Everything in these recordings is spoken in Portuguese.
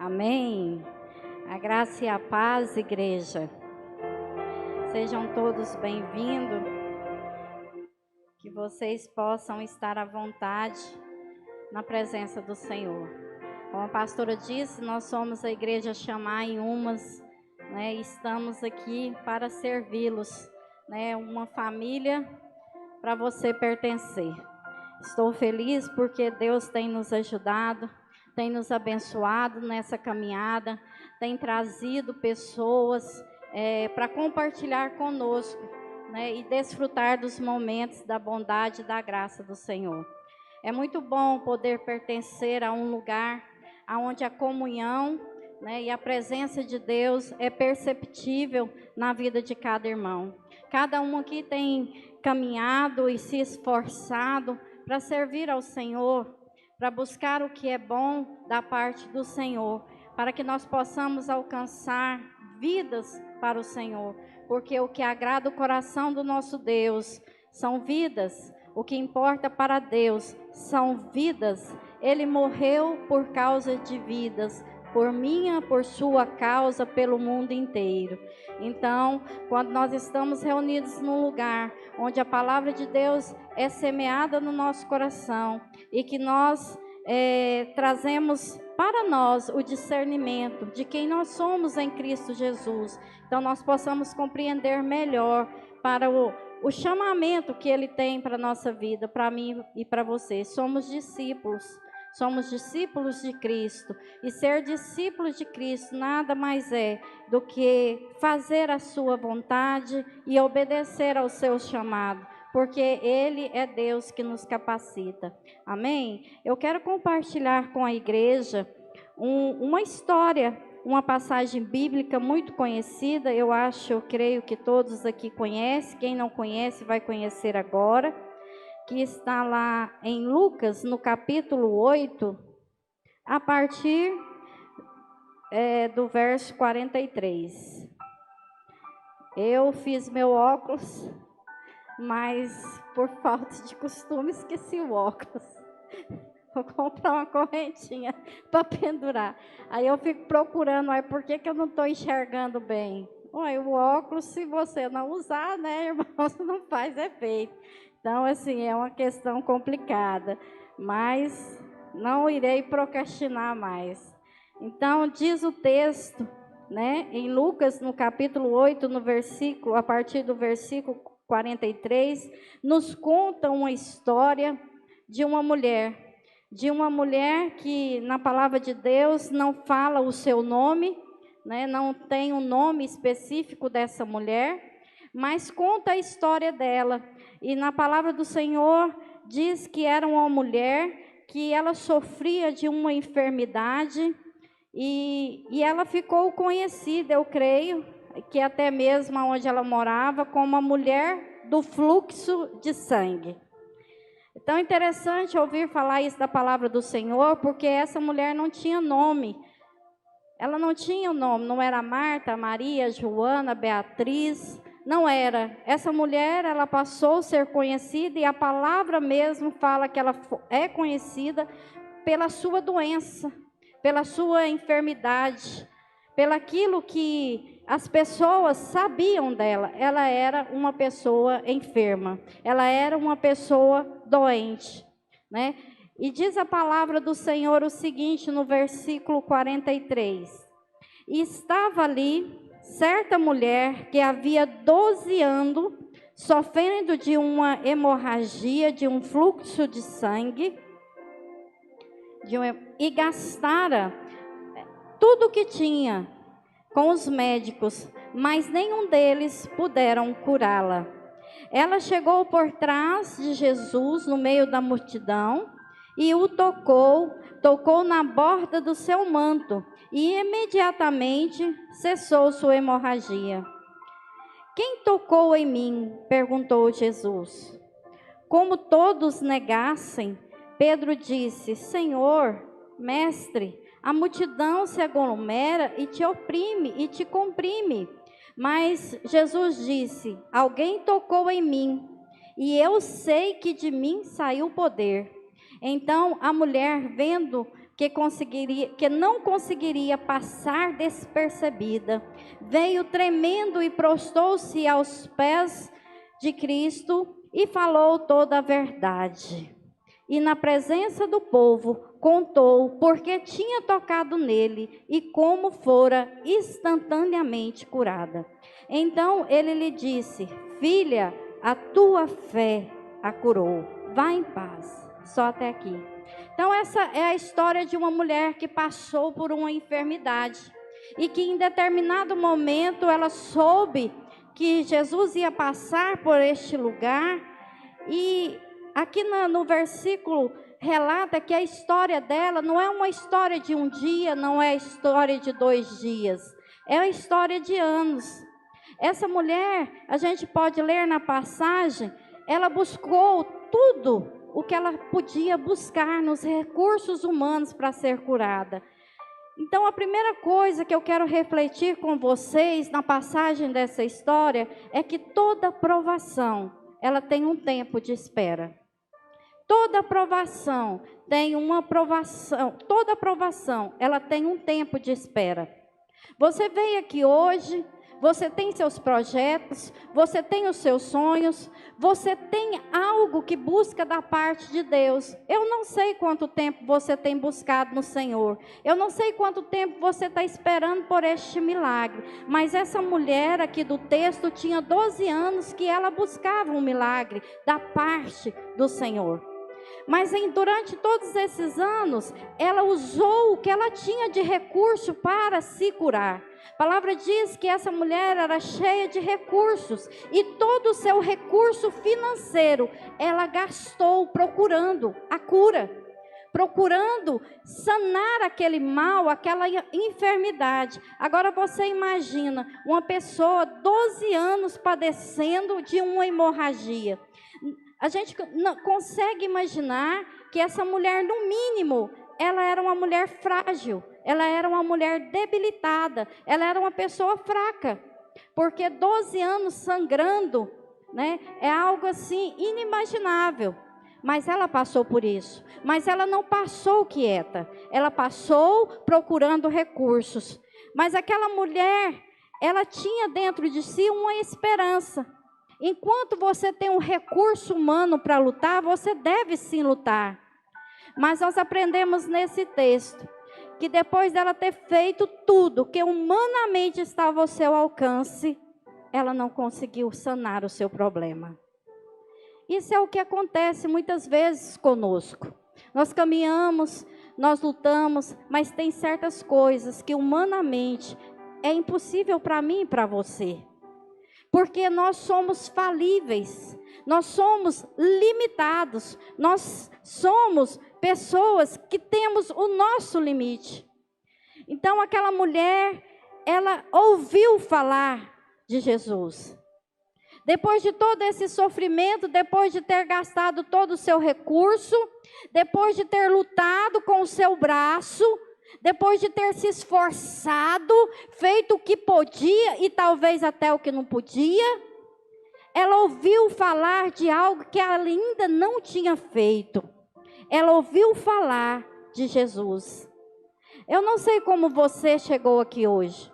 Amém. A graça e a paz, igreja. Sejam todos bem-vindos. Que vocês possam estar à vontade na presença do Senhor. Como a pastora disse, nós somos a igreja Chamar em Umas, né? Estamos aqui para servi-los, né? Uma família para você pertencer. Estou feliz porque Deus tem nos ajudado, tem nos abençoado nessa caminhada, tem trazido pessoas para compartilhar conosco, né, e desfrutar dos momentos da bondade e da graça do Senhor. É muito bom poder pertencer a um lugar onde a comunhão, né, e a presença de Deus é perceptível na vida de cada irmão. Cada um aqui tem caminhado e se esforçado para servir ao Senhor, para buscar o que é bom da parte do Senhor, para que nós possamos alcançar vidas para o Senhor, porque o que agrada o coração do nosso Deus são vidas. O que importa para Deus são vidas. Ele morreu por causa de vidas, por minha, por sua causa, pelo mundo inteiro. Então, quando nós estamos reunidos num lugar onde a palavra de Deus é semeada no nosso coração e que nós trazemos para nós o discernimento de quem nós somos em Cristo Jesus, então nós possamos compreender melhor para o chamamento que Ele tem para a nossa vida, para mim e para você. Somos discípulos de Cristo, e ser discípulos de Cristo nada mais é do que fazer a sua vontade e obedecer ao seu chamado, porque Ele é Deus que nos capacita. Amém? Eu quero compartilhar com a igreja uma história, uma passagem bíblica muito conhecida. Eu creio que todos aqui conhecem. Quem não conhece vai conhecer agora, que está lá em Lucas, no capítulo 8, a partir do verso 43. Eu fiz meu óculos, mas por falta de costume esqueci o óculos. Vou comprar uma correntinha para pendurar. Aí eu fico procurando, aí por que eu não estou enxergando bem? O óculos, se você não usar, né, irmãos, não faz efeito. Então, assim, é uma questão complicada, mas não irei procrastinar mais. Então, diz o texto, né, em Lucas, no capítulo 8, a partir do versículo 43, nos conta uma história de uma mulher que na palavra de Deus não fala o seu nome, né, não tem um nome específico dessa mulher, mas conta a história dela. E na palavra do Senhor diz que era uma mulher que ela sofria de uma enfermidade e ela ficou conhecida, eu creio, que até mesmo onde ela morava, como a mulher do fluxo de sangue. Então é interessante ouvir falar isso da palavra do Senhor, porque essa mulher não tinha nome. Ela não tinha nome, não era Marta, Maria, Joana, Beatriz, não era. Essa mulher, ela passou a ser conhecida, e a palavra mesmo fala que ela é conhecida pela sua doença, pela sua enfermidade, pelaquilo que as pessoas sabiam dela. Ela era uma pessoa enferma, ela era uma pessoa doente, né? E diz a palavra do Senhor o seguinte no versículo 43. E estava ali certa mulher que havia 12 anos sofrendo de uma hemorragia, de um fluxo de sangue, e gastara tudo o que tinha com os médicos, mas nenhum deles puderam curá-la. Ela chegou por trás de Jesus no meio da multidão e o tocou na borda do seu manto, e imediatamente cessou sua hemorragia. Quem tocou em mim? Perguntou Jesus. Como todos negassem, Pedro disse: Senhor, mestre, a multidão se aglomera e te oprime e te comprime. Mas Jesus disse: alguém tocou em mim, e eu sei que de mim saiu o poder. Então a mulher, vendo que não conseguiria passar despercebida, veio tremendo e prostou-se aos pés de Cristo e falou toda a verdade. E na presença do povo contou porque tinha tocado nele e como fora instantaneamente curada. Então ele lhe disse: filha, a tua fé a curou. Vá em paz. Só até aqui. Então essa é a história de uma mulher que passou por uma enfermidade e que em determinado momento ela soube que Jesus ia passar por este lugar. E aqui no versículo relata que a história dela não é uma história de um dia, não é a história de 2 dias, é a história de anos. Essa mulher, a gente pode ler na passagem, ela buscou tudo o que ela podia buscar nos recursos humanos para ser curada. Então a primeira coisa que eu quero refletir com vocês na passagem dessa história é que toda provação, ela tem um tempo de espera. Toda provação tem uma provação, toda provação, ela tem um tempo de espera. Você veio aqui hoje, você tem seus projetos, você tem os seus sonhos, você tem algo que busca da parte de Deus. Eu não sei quanto tempo você tem buscado no Senhor, eu não sei quanto tempo você está esperando por este milagre, mas essa mulher aqui do texto tinha 12 anos que ela buscava um milagre da parte do Senhor. Mas durante todos esses anos, ela usou o que ela tinha de recurso para se curar. A palavra diz que essa mulher era cheia de recursos e todo o seu recurso financeiro ela gastou procurando a cura, procurando sanar aquele mal, aquela enfermidade. Agora você imagina uma pessoa 12 anos padecendo de uma hemorragia. A gente não consegue imaginar que essa mulher, no mínimo, ela era uma mulher frágil, ela era uma mulher debilitada, ela era uma pessoa fraca, porque 12 anos sangrando, né, é algo assim inimaginável. Mas ela passou por isso, mas ela não passou quieta, ela passou procurando recursos. Mas aquela mulher, ela tinha dentro de si uma esperança. Enquanto você tem um recurso humano para lutar, você deve sim lutar. Mas nós aprendemos nesse texto que depois dela ter feito tudo que humanamente estava ao seu alcance, ela não conseguiu sanar o seu problema. Isso é o que acontece muitas vezes conosco. Nós caminhamos, nós lutamos, mas tem certas coisas que humanamente é impossível para mim e para você. Porque nós somos falíveis, nós somos limitados, nós somos pessoas que temos o nosso limite. Então aquela mulher, ela ouviu falar de Jesus. Depois de todo esse sofrimento, depois de ter gastado todo o seu recurso, depois de ter lutado com o seu braço, depois de ter se esforçado, feito o que podia e talvez até o que não podia, ela ouviu falar de algo que ela ainda não tinha feito. Ela ouviu falar de Jesus. Eu não sei como você chegou aqui hoje.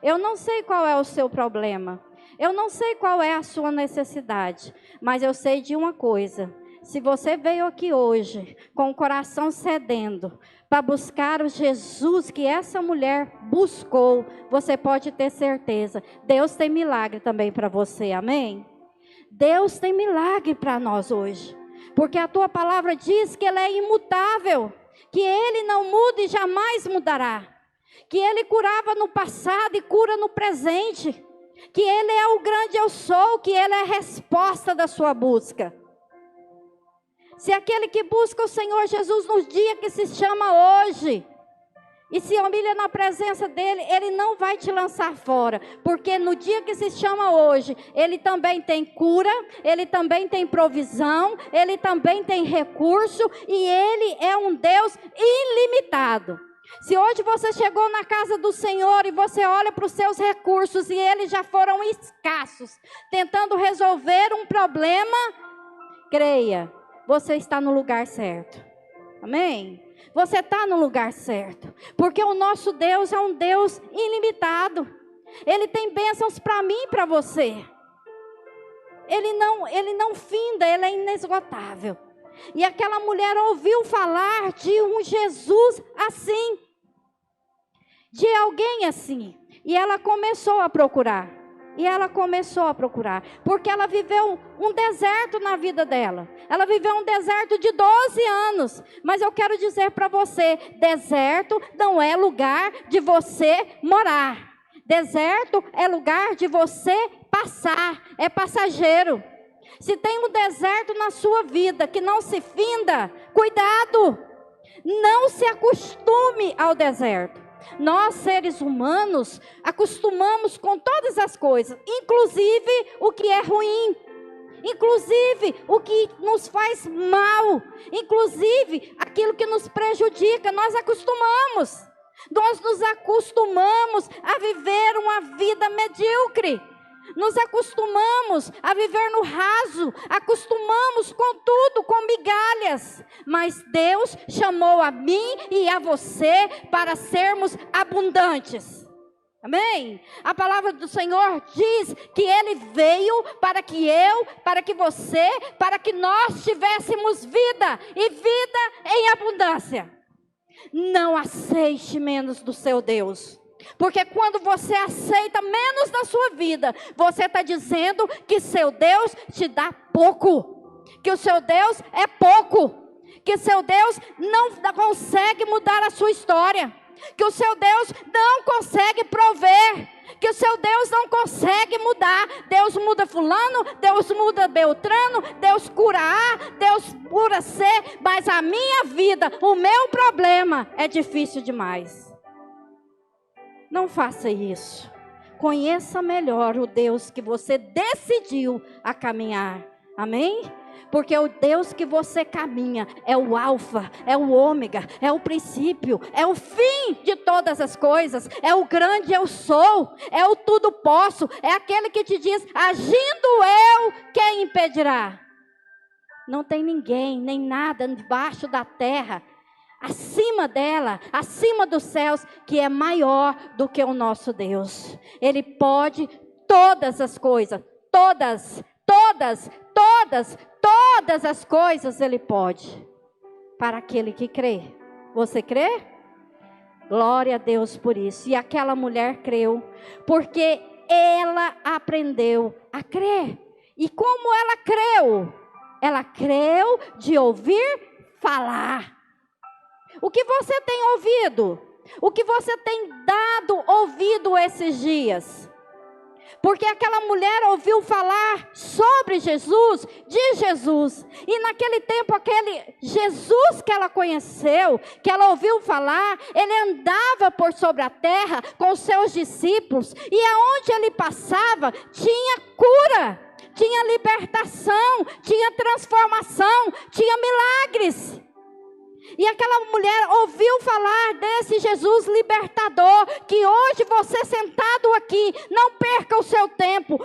Eu não sei qual é o seu problema. Eu não sei qual é a sua necessidade. Mas eu sei de uma coisa. Se você veio aqui hoje com o coração cedendo para buscar o Jesus que essa mulher buscou, você pode ter certeza. Deus tem milagre também para você, amém? Deus tem milagre para nós hoje. Porque a tua palavra diz que Ele é imutável, que Ele não muda e jamais mudará. Que Ele curava no passado e cura no presente. Que Ele é o grande eu sou, que Ele é a resposta da sua busca. Se aquele que busca o Senhor Jesus no dia que se chama hoje, e se humilha na presença dEle, Ele não vai te lançar fora. Porque no dia que se chama hoje, Ele também tem cura, Ele também tem provisão, Ele também tem recurso, e Ele é um Deus ilimitado. Se hoje você chegou na casa do Senhor e você olha para os seus recursos e eles já foram escassos, tentando resolver um problema, creia, você está no lugar certo. Amém? Você está no lugar certo, porque o nosso Deus é um Deus ilimitado. Ele tem bênçãos para mim e para você. Ele não finda, ele é inesgotável. E aquela mulher ouviu falar de um Jesus assim, de alguém assim, e ela começou a procurar. Porque ela viveu um deserto na vida dela. Ela viveu um deserto de 12 anos. Mas eu quero dizer para você, deserto não é lugar de você morar. Deserto é lugar de você passar, é passageiro. Se tem um deserto na sua vida que não se finda, cuidado, não se acostume ao deserto. Nós, seres humanos, acostumamos com todas as coisas, inclusive o que é ruim, inclusive o que nos faz mal, inclusive aquilo que nos prejudica. Nós nos acostumamos a viver uma vida medíocre. Nos acostumamos a viver no raso, acostumamos com tudo, com migalhas. Mas Deus chamou a mim e a você para sermos abundantes. Amém? A palavra do Senhor diz que Ele veio para que eu, para que você, para que nós tivéssemos vida e vida em abundância. Não aceite menos do seu Deus. Porque quando você aceita menos da sua vida, você está dizendo que seu Deus te dá pouco. Que o seu Deus é pouco. Que seu Deus não consegue mudar a sua história. Que o seu Deus não consegue prover. Que o seu Deus não consegue mudar. Deus muda fulano, Deus muda Beltrano, Deus cura A, Deus cura C. Mas a minha vida, o meu problema é difícil demais. Não faça isso. Conheça melhor o Deus que você decidiu a caminhar. Amém? Porque o Deus que você caminha é o alfa, é o ômega, é o princípio, é o fim de todas as coisas, é o grande eu sou, é o tudo posso, é aquele que te diz, agindo eu, quem impedirá? Não tem ninguém, nem nada debaixo da terra, acima dela, acima dos céus, que é maior do que o nosso Deus. Ele pode todas as coisas, todas as coisas Ele pode, para aquele que crê. Você crê? Glória a Deus por isso. E aquela mulher creu, porque ela aprendeu a crer. E como ela creu? Ela creu de ouvir falar. O que você tem ouvido? O que você tem dado ouvido esses dias? Porque aquela mulher ouviu falar sobre Jesus, de Jesus. E naquele tempo, aquele Jesus que ela conheceu, que ela ouviu falar, ele andava por sobre a terra com os seus discípulos. E aonde ele passava, tinha cura, tinha libertação, tinha transformação, tinha milagres. E aquela mulher ouviu falar desse Jesus libertador, que hoje você sentado aqui, não perca o seu tempo,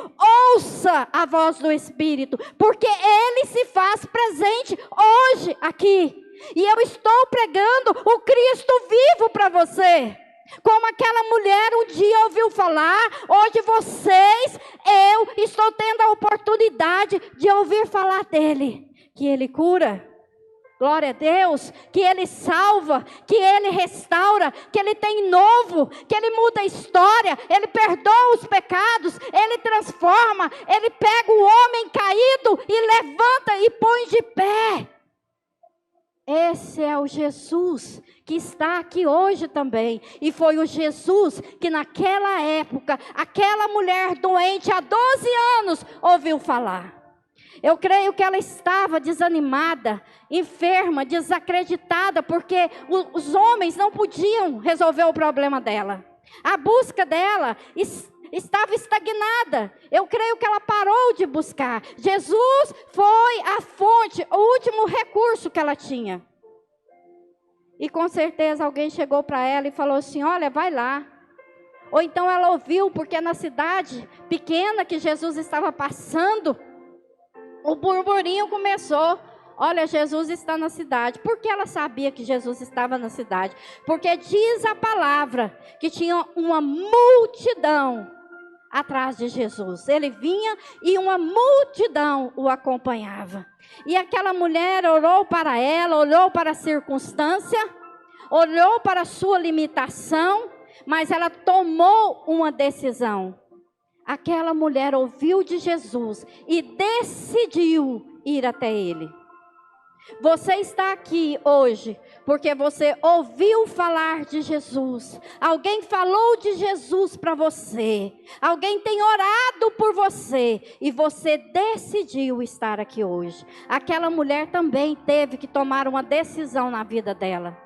ouça a voz do Espírito, porque Ele se faz presente hoje aqui. E eu estou pregando o Cristo vivo para você. Como aquela mulher um dia ouviu falar, hoje eu estou tendo a oportunidade de ouvir falar dele, que Ele cura. Glória a Deus, que Ele salva, que Ele restaura, que Ele tem novo, que Ele muda a história, Ele perdoa os pecados, Ele transforma, Ele pega o homem caído e levanta e põe de pé. Esse é o Jesus que está aqui hoje também. E foi o Jesus que naquela época, aquela mulher doente há 12 anos ouviu falar. Eu creio que ela estava desanimada, enferma, desacreditada, porque os homens não podiam resolver o problema dela. A busca dela estava estagnada. Eu creio que ela parou de buscar. Jesus foi a fonte, o último recurso que ela tinha. E com certeza alguém chegou para ela e falou assim, olha, vai lá. Ou então ela ouviu, porque na cidade pequena que Jesus estava passando, o burburinho começou. olha, Jesus está na cidade. Por que ela sabia que Jesus estava na cidade? Porque diz a palavra que tinha uma multidão atrás de Jesus. Ele vinha e uma multidão o acompanhava. E aquela mulher olhou para ela, olhou para a circunstância, olhou para a sua limitação, mas ela tomou uma decisão. Aquela mulher ouviu de Jesus e decidiu ir até ele. Você está aqui hoje porque você ouviu falar de Jesus. Alguém falou de Jesus para você. Alguém tem orado por você e você decidiu estar aqui hoje. Aquela mulher também teve que tomar uma decisão na vida dela.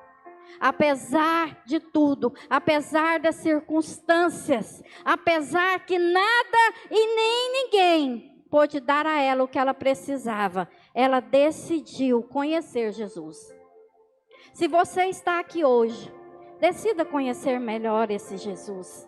Apesar de tudo, apesar das circunstâncias, apesar que nada e nem ninguém pôde dar a ela o que ela precisava, ela decidiu conhecer Jesus. Se você está aqui hoje, decida conhecer melhor esse Jesus.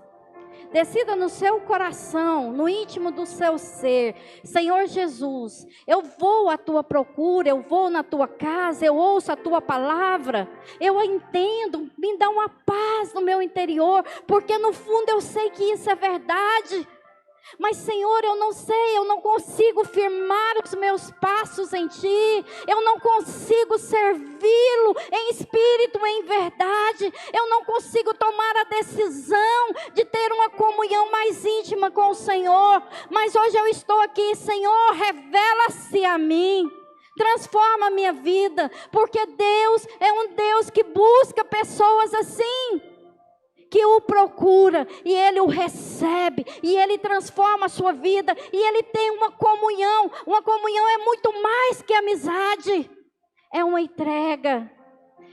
Decida no seu coração, no íntimo do seu ser: Senhor Jesus, eu vou à tua procura, eu vou na tua casa, eu ouço a tua palavra, eu entendo, me dá uma paz no meu interior, porque no fundo eu sei que isso é verdade. Mas Senhor, eu não sei, eu não consigo firmar os meus passos em Ti, eu não consigo servi-lo em espírito, em verdade, eu não consigo tomar a decisão de ter uma comunhão mais íntima com o Senhor, mas hoje eu estou aqui. Senhor, revela-se a mim, transforma a minha vida, porque Deus é um Deus que busca pessoas assim, que o procura, e Ele o recebe, e Ele transforma a sua vida, e Ele tem uma comunhão. Uma comunhão é muito mais que amizade, é uma entrega.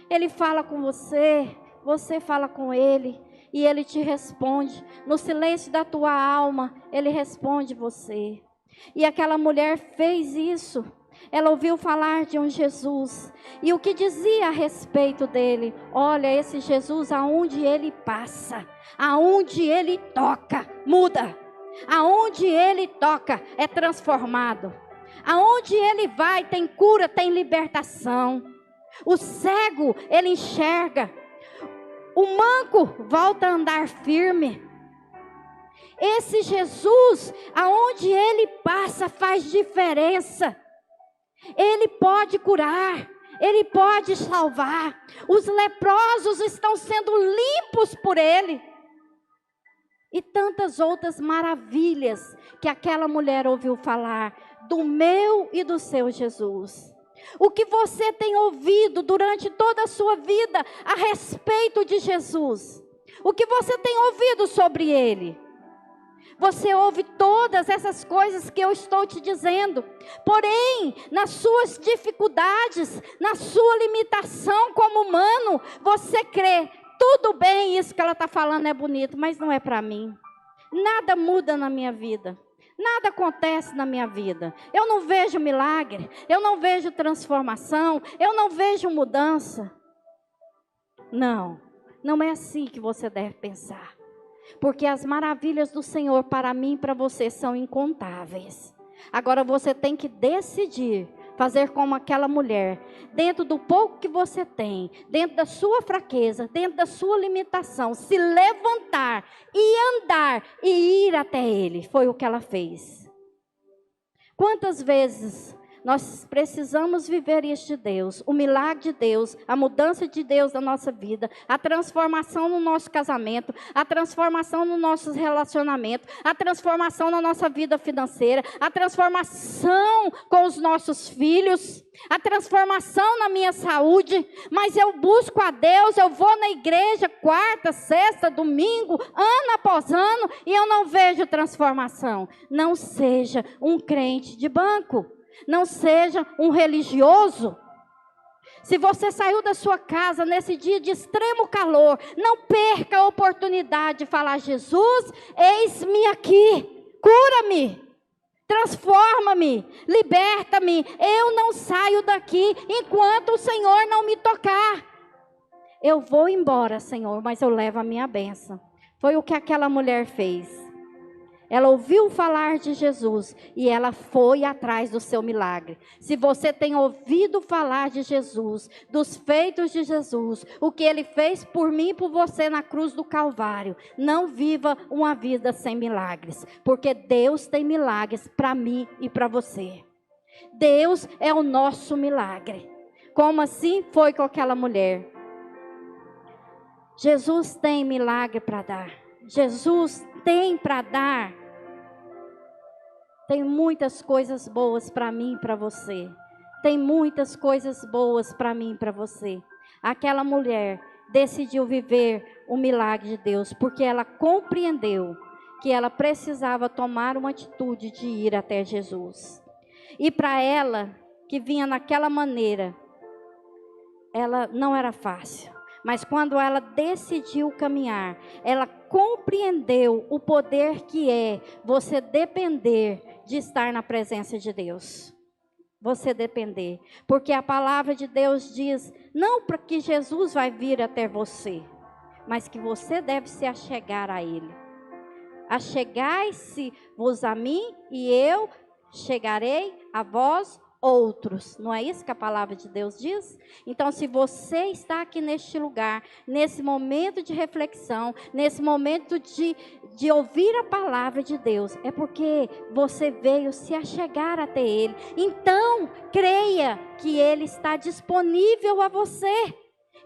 Ele fala com você, você fala com Ele, e Ele te responde. No silêncio da tua alma, Ele responde você. E aquela mulher fez isso. Ela ouviu falar de um Jesus, e o que dizia a respeito dele? Olha, esse Jesus, aonde ele passa, aonde ele toca, muda. Aonde ele toca, é transformado. Aonde ele vai, tem cura, tem libertação. O cego, ele enxerga. O manco volta a andar firme. Esse Jesus, aonde ele passa, faz diferença. Ele pode curar, Ele pode salvar. Os leprosos estão sendo limpos por Ele. E tantas outras maravilhas que aquela mulher ouviu falar do meu e do seu Jesus. O que você tem ouvido durante toda a sua vida a respeito de Jesus? O que você tem ouvido sobre Ele? Você ouve todas essas coisas que eu estou te dizendo, porém, nas suas dificuldades, na sua limitação como humano, você crê, tudo bem, isso que ela está falando é bonito, mas não é para mim. Nada muda na minha vida, nada acontece na minha vida. Eu não vejo milagre, eu não vejo transformação, eu não vejo mudança. Não, não é assim que você deve pensar. Porque as maravilhas do Senhor para mim e para você são incontáveis. Agora você tem que decidir fazer como aquela mulher. Dentro do pouco que você tem, dentro da sua fraqueza, dentro da sua limitação, se levantar e andar e ir até Ele. Foi o que ela fez. Quantas vezes nós precisamos viver este Deus, o milagre de Deus, a mudança de Deus na nossa vida, a transformação no nosso casamento, a transformação no nosso relacionamento, a transformação na nossa vida financeira, a transformação com os nossos filhos, a transformação na minha saúde. Mas eu busco a Deus, eu vou na igreja quarta, sexta, domingo, ano após ano, e eu não vejo transformação. Não seja um crente de banco. Não seja um religioso. Se você saiu da sua casa nesse dia de extremo calor, não perca a oportunidade de falar: Jesus, eis-me aqui, cura-me, transforma-me, liberta-me. Eu não saio daqui enquanto o Senhor não me tocar. Eu vou embora, Senhor, mas eu levo a minha bênção. Foi o que aquela mulher fez. Ela ouviu falar de Jesus e ela foi atrás do seu milagre. Se você tem ouvido falar de Jesus, dos feitos de Jesus, o que Ele fez por mim e por você na cruz do Calvário, não viva uma vida sem milagres, porque Deus tem milagres para mim e para você. Deus é o nosso milagre. Como assim foi com aquela mulher? Jesus tem milagre para dar. Jesus tem para dar. Tem muitas coisas boas para mim e para você. Tem muitas coisas boas para mim e para você. Aquela mulher decidiu viver o milagre de Deus, porque ela compreendeu que ela precisava tomar uma atitude de ir até Jesus. E para ela, que vinha naquela maneira, ela não era fácil. Mas quando ela decidiu caminhar, ela compreendeu o poder que é você depender de estar na presença de Deus. Você depender. Porque a palavra de Deus diz, não para que Jesus vai vir até você, mas que você deve se achegar a Ele. Achegai-se-vos a mim e eu chegarei a vós outros. Não é isso que a palavra de Deus diz? Então, se você está aqui neste lugar, nesse momento de reflexão, nesse momento de ouvir a palavra de Deus, é porque você veio se achegar até Ele. Então, creia que Ele está disponível a você,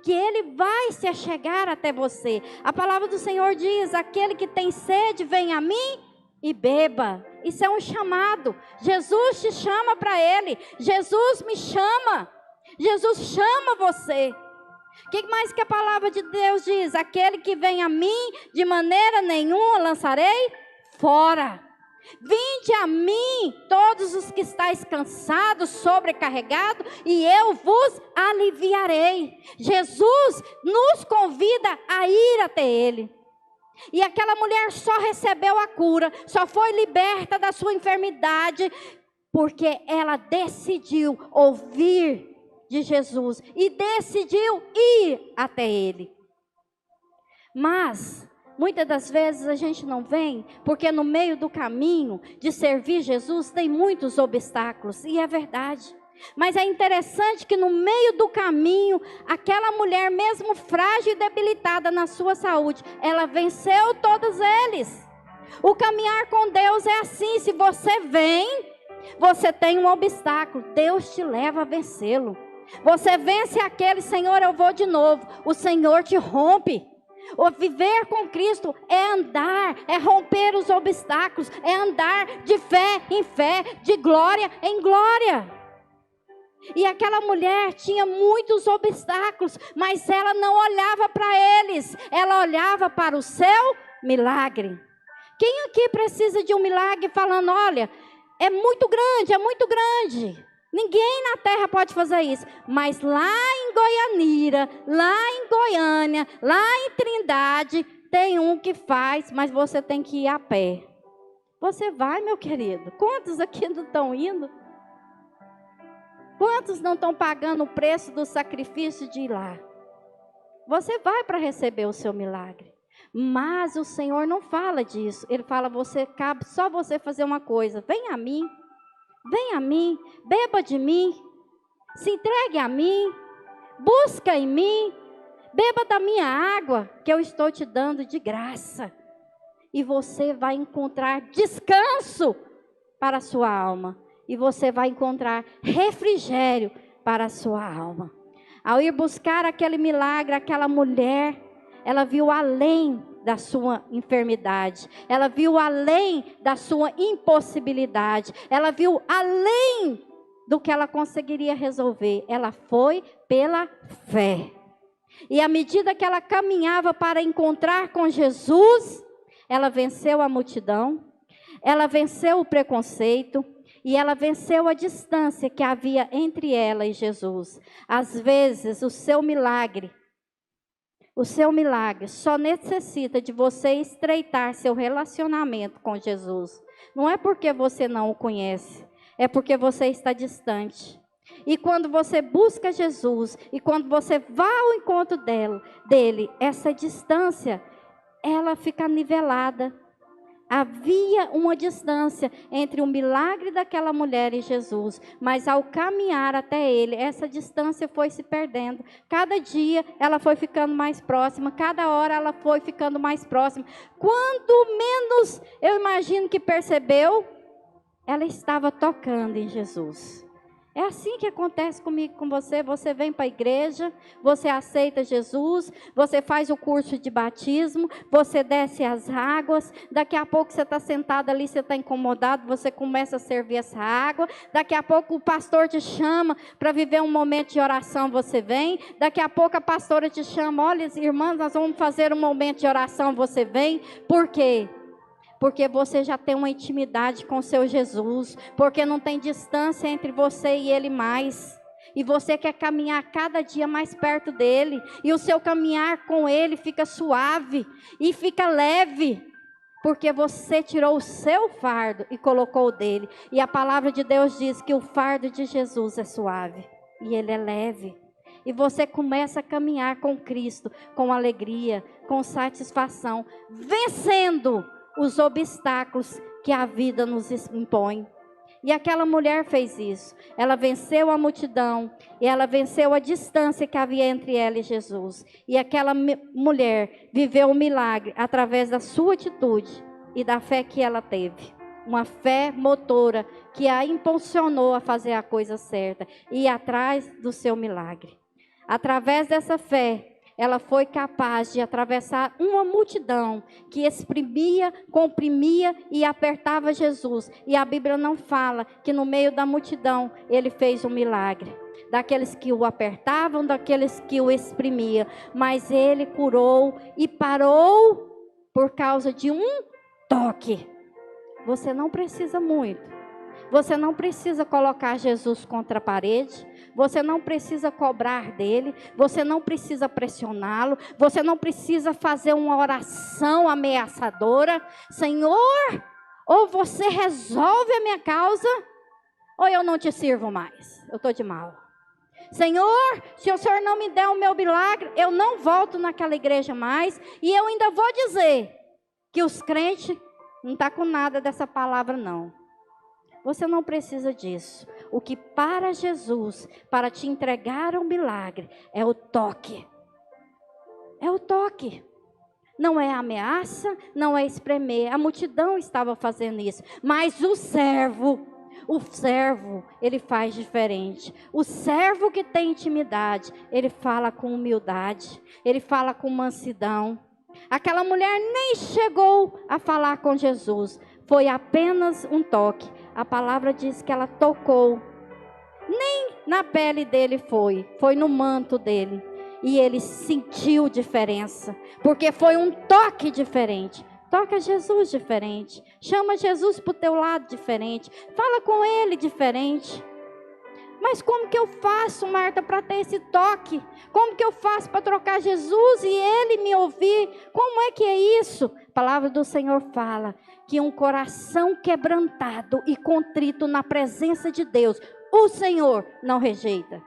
que Ele vai se achegar até você. A palavra do Senhor diz, aquele que tem sede, vem a mim e beba. Isso é um chamado. Jesus te chama para Ele. Jesus me chama. Jesus chama você. O que mais que a palavra de Deus diz? Aquele que vem a mim, de maneira nenhuma lançarei fora. Vinde a mim, todos os que estáis cansados, sobrecarregados, e eu vos aliviarei. Jesus nos convida a ir até Ele. E aquela mulher só recebeu a cura, só foi liberta da sua enfermidade, porque ela decidiu ouvir de Jesus e decidiu ir até Ele. Mas muitas das vezes a gente não vem, porque no meio do caminho de servir Jesus tem muitos obstáculos, e é verdade. Mas é interessante que no meio do caminho, aquela mulher mesmo frágil e debilitada na sua saúde, ela venceu todos eles. O caminhar com Deus é assim, se você vem, você tem um obstáculo, Deus te leva a vencê-lo. Você vence aquele, Senhor, eu vou de novo, o Senhor te rompe. O viver com Cristo é andar, é romper os obstáculos, é andar de fé em fé, de glória em glória. E aquela mulher tinha muitos obstáculos, mas ela não olhava para eles, ela olhava para o seu milagre. Quem aqui precisa de um milagre falando, olha, é muito grande, é muito grande. Ninguém na terra pode fazer isso. Mas lá em Goianira, lá em Goiânia, lá em Trindade, tem um que faz, mas você tem que ir a pé. Você vai, meu querido? Quantos aqui não estão indo? Quantos não estão pagando o preço do sacrifício de ir lá? Você vai para receber o seu milagre. Mas o Senhor não fala disso. Ele fala, cabe só você fazer uma coisa. Vem a mim, beba de mim, se entregue a mim, busca em mim, beba da minha água que eu estou te dando de graça. E você vai encontrar descanso para a sua alma. E você vai encontrar refrigério para a sua alma. Ao ir buscar aquele milagre, aquela mulher, ela viu além da sua enfermidade. Ela viu além da sua impossibilidade. Ela viu além do que ela conseguiria resolver. Ela foi pela fé. E à medida que ela caminhava para encontrar com Jesus, ela venceu a multidão, ela venceu o preconceito, e ela venceu a distância que havia entre ela e Jesus. Às vezes, o seu milagre só necessita de você estreitar seu relacionamento com Jesus. Não é porque você não o conhece, é porque você está distante. E quando você busca Jesus, e quando você vai ao encontro dele, essa distância, ela fica nivelada. Havia uma distância entre o milagre daquela mulher e Jesus, mas ao caminhar até ele, essa distância foi se perdendo. Cada dia ela foi ficando mais próxima, cada hora ela foi ficando mais próxima. Quando menos eu imagino que percebeu, ela estava tocando em Jesus. É assim que acontece comigo, com você. Você vem para a igreja, você aceita Jesus, você faz o curso de batismo, você desce as águas, daqui a pouco você está sentado ali, você está incomodado, você começa a servir essa água, daqui a pouco o pastor te chama para viver um momento de oração, você vem, daqui a pouco a pastora te chama, olha irmãs, nós vamos fazer um momento de oração, você vem. Por quê? Porque você já tem uma intimidade com o seu Jesus, porque não tem distância entre você e Ele mais, e você quer caminhar cada dia mais perto dEle, e o seu caminhar com Ele fica suave, e fica leve, porque você tirou o seu fardo e colocou o dele, e a palavra de Deus diz que o fardo de Jesus é suave, e Ele é leve, e você começa a caminhar com Cristo, com alegria, com satisfação, vencendo os obstáculos que a vida nos impõe. E aquela mulher fez isso. Ela venceu a multidão, e ela venceu a distância que havia entre ela e Jesus. E aquela mulher viveu um milagre através da sua atitude e da fé que ela teve. Uma fé motora que a impulsionou a fazer a coisa certa e ir atrás do seu milagre. Através dessa fé, ela foi capaz de atravessar uma multidão que exprimia, comprimia e apertava Jesus. E a Bíblia não fala que no meio da multidão ele fez um milagre. Daqueles que o apertavam, daqueles que o exprimiam. Mas ele curou e parou por causa de um toque. Você não precisa muito. Você não precisa colocar Jesus contra a parede. Você não precisa cobrar dele. Você não precisa pressioná-lo. Você não precisa fazer uma oração ameaçadora. Senhor, ou você resolve a minha causa, ou eu não te sirvo mais. Eu estou de mal. Senhor, se o Senhor não me der o meu milagre, eu não volto naquela igreja mais. E eu ainda vou dizer que os crentes não estão com nada dessa palavra não. Você não precisa disso. O que para Jesus, para te entregar um milagre, é o toque. É o toque. Não é ameaça, não é espremer. A multidão estava fazendo isso. Mas o servo, ele faz diferente. O servo que tem intimidade, ele fala com humildade. Ele fala com mansidão. Aquela mulher nem chegou a falar com Jesus. Foi apenas um toque. A palavra diz que ela tocou. Nem na pele dele foi no manto dele. E ele sentiu diferença, porque foi um toque diferente. Toca Jesus diferente. Chama Jesus para o teu lado diferente. Fala com ele diferente. Mas como que eu faço, Marta, para ter esse toque? Como que eu faço para trocar Jesus e ele me ouvir? Como é que é isso? A palavra do Senhor fala que um coração quebrantado e contrito na presença de Deus, o Senhor não rejeita.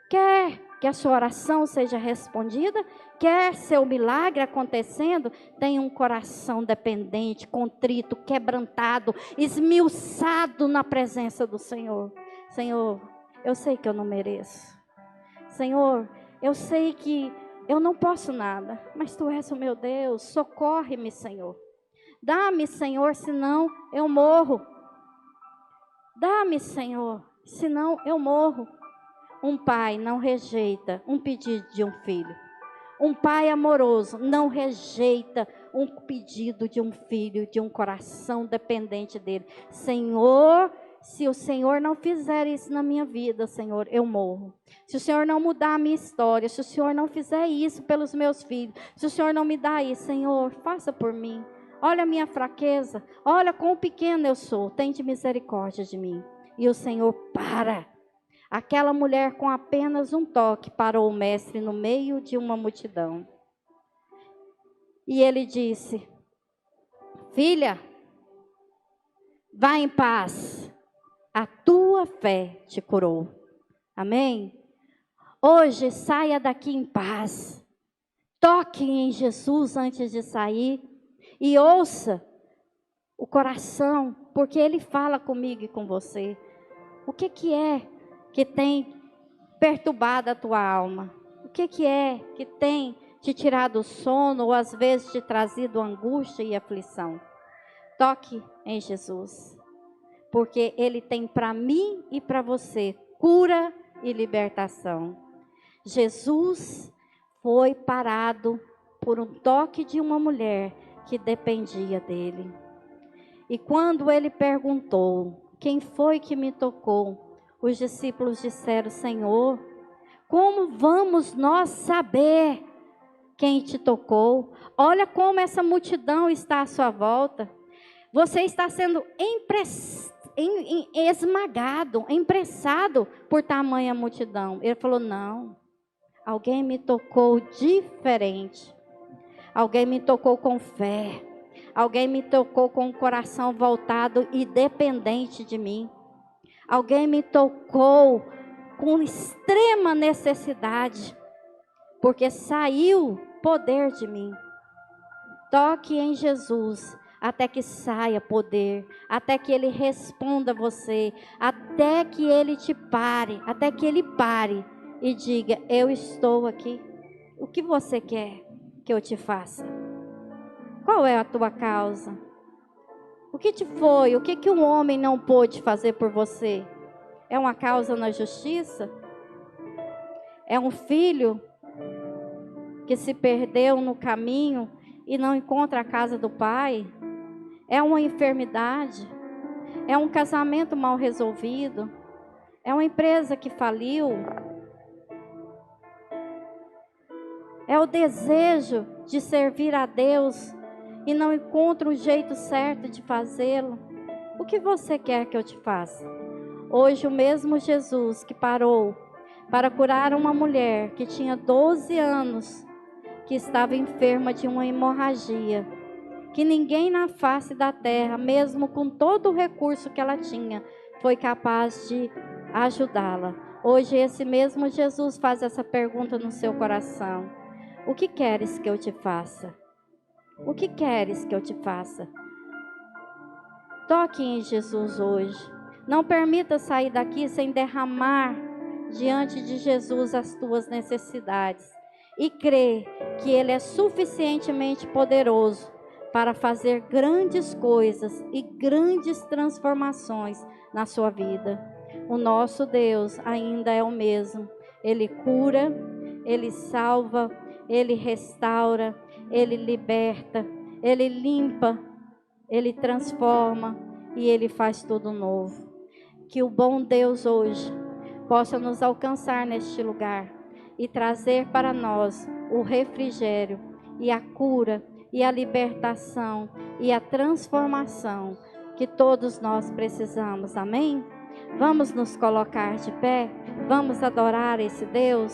Quer que a sua oração seja respondida? Quer seu milagre acontecendo? Tenha um coração dependente, contrito, quebrantado, esmiuçado na presença do Senhor. Senhor, eu sei que eu não mereço. Senhor, eu sei que eu não posso nada, mas Tu és o meu Deus. Socorre-me, Senhor. Dá-me, Senhor, senão eu morro. Dá-me, Senhor, senão eu morro. Um pai não rejeita um pedido de um filho. Um pai amoroso não rejeita um pedido de um filho, de um coração dependente dele. Senhor, se o Senhor não fizer isso na minha vida, Senhor, eu morro. Se o Senhor não mudar a minha história, se o Senhor não fizer isso pelos meus filhos, se o Senhor não me dá isso, Senhor, faça por mim. Olha a minha fraqueza, olha quão pequeno eu sou, tem de misericórdia de mim. E o Senhor para. Aquela mulher com apenas um toque parou o mestre no meio de uma multidão. E ele disse: filha, vá em paz, a tua fé te curou. Amém? Hoje saia daqui em paz. Toque em Jesus antes de sair. e ouça o coração, porque Ele fala comigo e com você. O que é que tem perturbado a tua alma? O que é que tem te tirado o sono ou às vezes te trazido angústia e aflição? Toque em Jesus, porque Ele tem para mim e para você cura e libertação. Jesus foi parado por um toque de uma mulher que dependia dele. E quando ele perguntou, quem foi que me tocou? Os discípulos disseram, Senhor, como vamos nós saber quem te tocou? Olha como essa multidão está à sua volta. Você está sendo esmagado, empressado por tamanha multidão. Ele falou, não, alguém me tocou diferente. Alguém me tocou com fé. Alguém me tocou com o coração voltado e dependente de mim. Alguém me tocou com extrema necessidade, porque saiu poder de mim. Toque em Jesus, até que saia poder, até que Ele responda a você, até que Ele te pare, até que Ele pare e diga, eu estou aqui. O que você quer que eu te faça? Qual é a tua causa? O que te foi? O que um homem não pôde fazer por você? É uma causa na justiça? É um filho que se perdeu no caminho e não encontra a casa do pai? É uma enfermidade? É um casamento mal resolvido? É uma empresa que faliu? É o desejo de servir a Deus e não encontra um jeito certo de fazê-lo? O que você quer que eu te faça? Hoje o mesmo Jesus que parou para curar uma mulher que tinha 12 anos, que estava enferma de uma hemorragia, que ninguém na face da terra, mesmo com todo o recurso que ela tinha, foi capaz de ajudá-la. Hoje esse mesmo Jesus faz essa pergunta no seu coração. O que queres que eu te faça? O que queres que eu te faça? Toque em Jesus hoje. Não permita sair daqui sem derramar diante de Jesus as tuas necessidades. E crê que Ele é suficientemente poderoso para fazer grandes coisas e grandes transformações na sua vida. O nosso Deus ainda é o mesmo. Ele cura, Ele salva, Ele restaura, Ele liberta, Ele limpa, Ele transforma e Ele faz tudo novo. Que o bom Deus hoje possa nos alcançar neste lugar e trazer para nós o refrigério e a cura e a libertação e a transformação que todos nós precisamos. Amém? Vamos nos colocar de pé, vamos adorar esse Deus.